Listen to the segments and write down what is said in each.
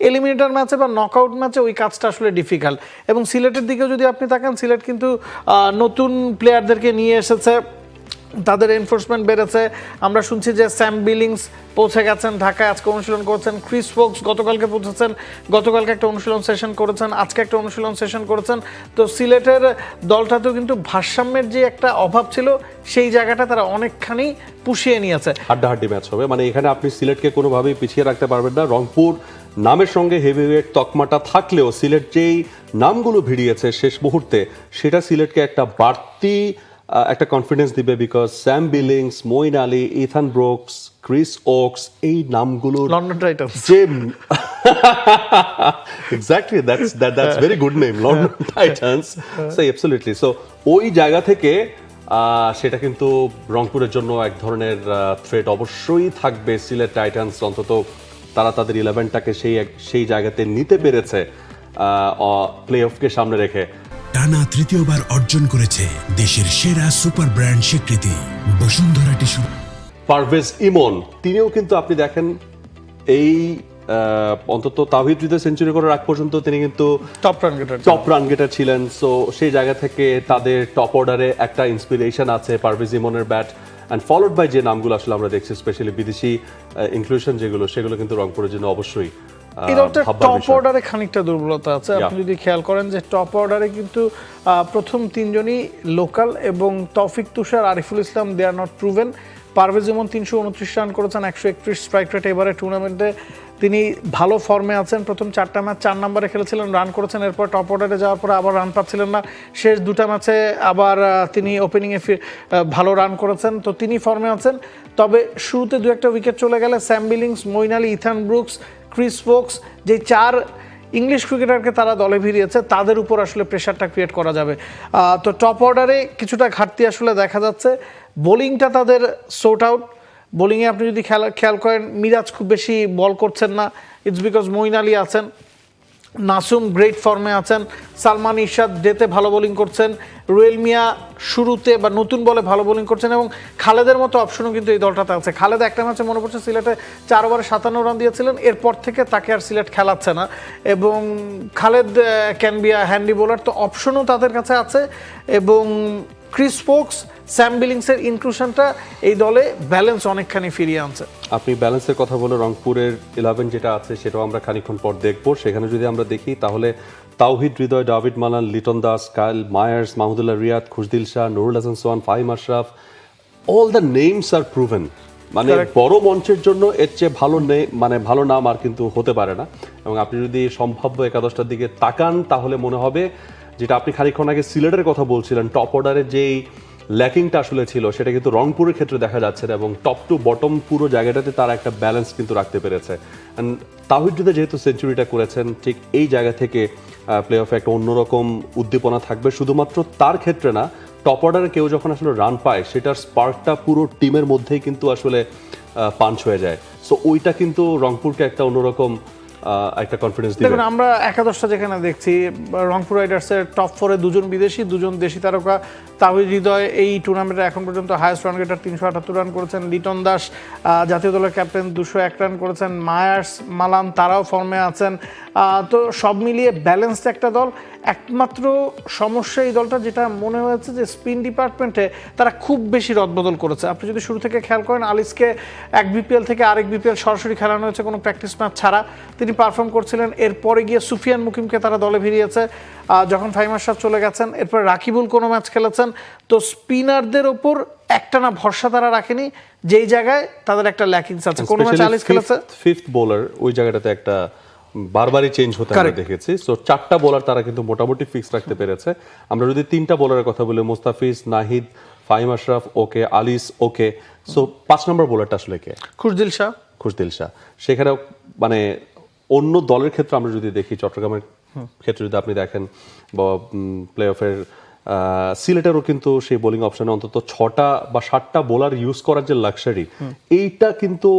Eliminator ম্যাচে বা knockout ম্যাচে ওই কাজটা আসলে ডিফিকাল্ট। এবং সিলেটের দিকেও যদি আপনি তাকান, সিলেট কিন্তু নতুন প্লেয়ারদেরকে নিয়ে এসেছে, তাদের এনফোর্সমেন্ট বেড়েছে। আমরা শুনছি যে স্যাম বিলিংস পৌঁছে গেছেন ঢাকায়, আজকে অনুশীলন করেছেন। ক্রিস ফোক্স গতকালকে পৌঁছেছেন, গতকালকে একটা অনুশীলন সেশন করেছেন, আজকে একটা অনুশীলন সেশন করেছেন। তো সিলেটের দলটাতেও কিন্তু ভারসাম্যের যে একটা অভাব ছিল, সেই জায়গাটা তারা অনেকখানি পুষিয়ে নিয়েছে। হাড্ডাহাড্ডি ম্যাচ হবে, মানে এখানে আপনি সিলেটকে কোনোভাবেই পিছিয়ে রাখতে পারবেন না। রংপুর নামের সঙ্গে হেভিওয়েট তকমাটা থাকলেও সিলেট যেই নামগুলো ভিড়িয়েছে শেষ মুহূর্তে, সেটা সিলেটকে একটা বাড়তি একটা কনফিডেন্স দিবে। Because Sam Billings, Moeen Ali, Ethan Brooks, Chris Woakes, এই নামগুলো লন্ডন টাইটান্স যে exactly that's very good name, London Titans. So absolutely, so ওই জায়গা থেকে সেটা কিন্তু রংপুরের জন্য এক ধরনের থ্রেট অবশ্যই থাকবে। সিলেট টাইটান্স অন্তত তারা তাদের 11টাকে সেই জায়গাতে নিতে পেরেছে প্লে অফকে সামনে রেখে। টানা তৃতীয়বার অর্জন করেছে দেশের সেরা সুপার ব্র্যান্ড স্বীকৃতি বসুন্ধরা টিস্যু। পারভেজ ইমন, তিনিও কিন্তু আপনি দেখেন এই অন্তত তাওহিদ হৃদয় সেঞ্চুরি করার আগ পর্যন্ত তিনি কিন্তু টপ রান গেটার ছিলেন। সো সেই জায়গা থেকে তাদের টপ অর্ডারে একটা ইন্সপিরেশন আছে পারভেজ ইমনের ব্যাট, অ্যান্ড ফলোড বাই যে নামগুলো আসলে আমরা দেখছি, স্পেশালি বিদেশি ইনক্লুশন যেগুলো, সেগুলো কিন্তু রংপুরের জন্য অবশ্যই এই দলটা টপ অর্ডারে খানিকটা দুর্বলতা আছে। আপনি যদি খেয়াল করেন যে টপ অর্ডারে কিন্তু প্রথম তিনজনই লোকাল, এবং Toufiq Tushar, Ariful Islam, they are not proven. Parvez Emon 329 run করেছেন, 131 স্ট্রাইক রেট। এবারে টুর্নামেন্টে তিনি ভালো ফর্মে আছেন। প্রথম 4টা ম্যাচ 4 নম্বরে খেলেছিলেন, রান করেছেন। এরপর টপ অর্ডারে যাওয়ার পরে আবার রান পাচ্ছিলেন না। শেষ 2টা ম্যাচে আবার তিনি ওপেনিংয়ে ভালো রান করেছেন, তো তিনি ফর্মে আছেন। তবে শুরুতে 2-1টা উইকেট চলে গেলে Sam Billings, Moeen Ali, Ethan Brooks, Chris Foakes, যে 4 ইংলিশ ক্রিকেটারকে তারা দলে ভিড়িয়েছে, তাদের উপর আসলে প্রেশারটা ক্রিয়েট করা যাবে। তো টপ অর্ডারে কিছুটা ঘাটতি আসলে দেখা যাচ্ছে। বোলিংটা তাদের সোর্ট আউট। বোলিংয়ে আপনি যদি খেয়াল করেন, মিরাজ খুব বেশি বল করছেন না, ইটস বিকজ মঈন আলী আছেন, নাসুম গ্রেট ফর্মে আছেন, সালমান ইরশাদ ডেতে ভালো বোলিং করছেন, রুয়েল মিয়া শুরুতে বা নতুন বলে ভালো বোলিং করছেন, এবং খালেদের মতো অপশনও কিন্তু এই দলটাতে আছে। খালেদ একটা ম্যাচে মনে পড়ছে সিলেটে 4 ওভারে 57 রান দিয়েছিলেন, এরপর থেকে তাকে আর সিলেট খেলাচ্ছে না। এবং Khaled can be a handy bowler, তো অপশনও তাদের কাছে আছে। এবং ক্রিস ফোক্স, স্যাম বিলিংসের ইনক্লুশনটা এই দলে ব্যালেন্স অনেকখানি ফিরিয়ে আনছে। আপনি ব্যালেন্সের কথা বলে রংপুরের 11 যেটা আছে সেটাও আমরা খানিকক্ষণ পর দেখবো। সেখানে যদি আমরা দেখি তাহলে Towhid Hridoy, David Malan, Liton Das, Kyle Mayers, Mahmudullah Riyad, Khushdil Shah, Nurul Hasan Sohan, Fahim Ashraf, all the names are proven. মানে বড় মঞ্চের জন্য এর চেয়ে ভালো নাম আর কিন্তু হতে পারে না। এবং আপনি যদি সম্ভাব্য একাদশটার দিকে তাকান, তাহলে মনে হবে যেটা আপনি খানিকক্ষণ আগে সিলেটের কথা বলছিলেন, টপ অর্ডারের যেই ল্যাকিংটা আসলে ছিল, সেটা কিন্তু রংপুরের ক্ষেত্রে দেখা যাচ্ছে না। এবং টপ টু বটম পুরো জায়গাটাতে তারা একটা ব্যালেন্স কিন্তু রাখতে পেরেছে। অ্যান্ড তাওহিদ যেহেতু সেঞ্চুরিটা করেছেন, ঠিক এই জায়গা থেকে প্লে অফে একটা অন্যরকম উদ্দীপনা থাকবে। শুধুমাত্র তার ক্ষেত্রে না, টপ অর্ডারে কেউ যখন আসলে রান পায়, সেটার স্পার্কটা পুরো টিমের মধ্যেই কিন্তু আসলে পাঞ্চ হয়ে যায়। সো ওইটা কিন্তু রংপুরকে একটা অন্যরকম একটা কনফিডেন্স দিবে। দেখুন, আমরা একাদশটা যেখানে দেখছি, রংপুর রাইডার্সের টপ 4-এ 2জন বিদেশি, 2জন দেশি তারকা। তাওহিদ হৃদয় এই টুর্নামেন্টে এখন পর্যন্ত হাইয়েস্ট রান গেটার, 378 রান করেছেন। লিটন দাস জাতীয় দলের ক্যাপ্টেন, 201 রান করেছেন। মায়ার্স, মালান, তারাও ফর্মে আছেন। তো সব মিলিয়ে ব্যালেন্সড একটা দল। একমাত্র সমস্যা এই দলটা যেটা মনে হয়েছে যে স্পিন ডিপার্টমেন্টে তারা খুব বেশি রদবদল করেছে। আপনি যদি শুরু থেকে খেয়াল করেন, আলিসকে এক বিপিএল থেকে আরেক বিপিএল সরাসরি খেলানো হয়েছে কোনো প্র্যাকটিস ম্যাচ ছাড়া, তিনি পারফর্ম করছিলেন। এরপরে গিয়ে সুফিয়ান মুকিমকে তারা দলে ভিড়িয়েছে যখন ফাহিম আশরাফ চলে গেছেন। এরপর রাকিবুল কোনো ম্যাচ খেলেছেন। তো স্পিনারদের ওপর একটানা ভরসা তারা রাখেনি, যেই জায়গায় তাদের একটা ল্যাকিংস আছে। কোনো ম্যাচ আলিস খেলেছে, ফিফথ বোলার ওই জায়গাটাতে একটা বারবারই চেঞ্জ হতে আমরা দেখেছি। সো 4টা বোলার তারা কিন্তু মোটামুটি ফিক্স রাখতে পেরেছে। আমরা যদি 3টা বোলারের কথা বলি, মুস্তাফিজ, নাহিদ, ফাহিম আশরাফ ওকে, আলিস ওকে। সো 5 নম্বর বোলারটা আসলে কে? খুশদিল শাহ। সেখানেও মানে অন্য দলের ক্ষেত্রে আমরা যদি দেখি, চট্টগ্রামের ক্ষেত্রে যদি আপনি দেখেন, বা প্লে অফের সিলেটেরও কিন্তু সেই বোলিং অপশনে অন্তত 6টা বা 7টা বোলার ইউজ করার যে লাক্সারি, এইটা কিন্তু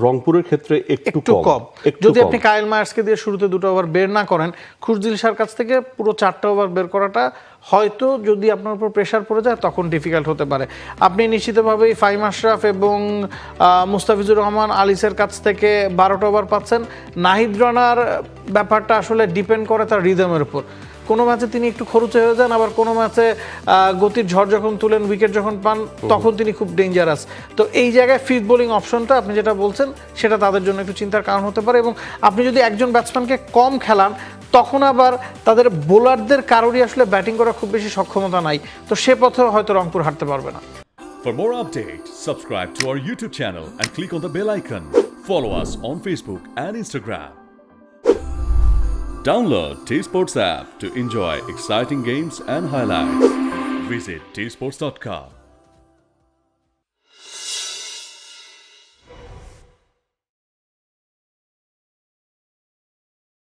রংপুরের ক্ষেত্রে একটু কম। যদি আপনি কাইল মায়ার্সকে দিয়ে শুরুতে 2টা ওভার বের না করেন, খুশদিল শাহর কাছ থেকে পুরো 4টা ওভার বের করাটা হয়তো যদি আপনার উপর প্রেশার পড়ে যায় তখন ডিফিকাল্ট হতে পারে। আপনি নিশ্চিতভাবেই ফাহিম আশরাফ এবং মুস্তাফিজুর রহমান আলিসের কাছ থেকে 12টা ওভার পাচ্ছেন। নাহিদ রানার ব্যাপারটা আসলে ডিপেন্ড করে তার রিদমের উপর। কোনো ম্যাচে তিনি একটু খরুচে হয়ে যান, আবার কোনো ম্যাচে গতির ঝড় যখন তুলেন, উইকেট যখন পান, তখন তিনি খুব ডেঞ্জারাস। তো এই জায়গায় ফিফথ বোলিং অপশনটা আপনি যেটা বলছেন সেটা তাদের জন্য একটু চিন্তার কারণ হতে পারে। এবং আপনি যদি একজন ব্যাটসম্যানকে কম খেলান, তখন আবার তাদের বোলারদের কারোরই আসলে ব্যাটিং করার খুব বেশি সক্ষমতা নাই, তো সে পথে হয়তো রংপুর হারতে পারবে না। For more updates, subscribe to our YouTube channel and click on the bell icon. Follow us on Facebook and Instagram. Download T-Sports app to enjoy exciting games and highlights. Visit tsports.com.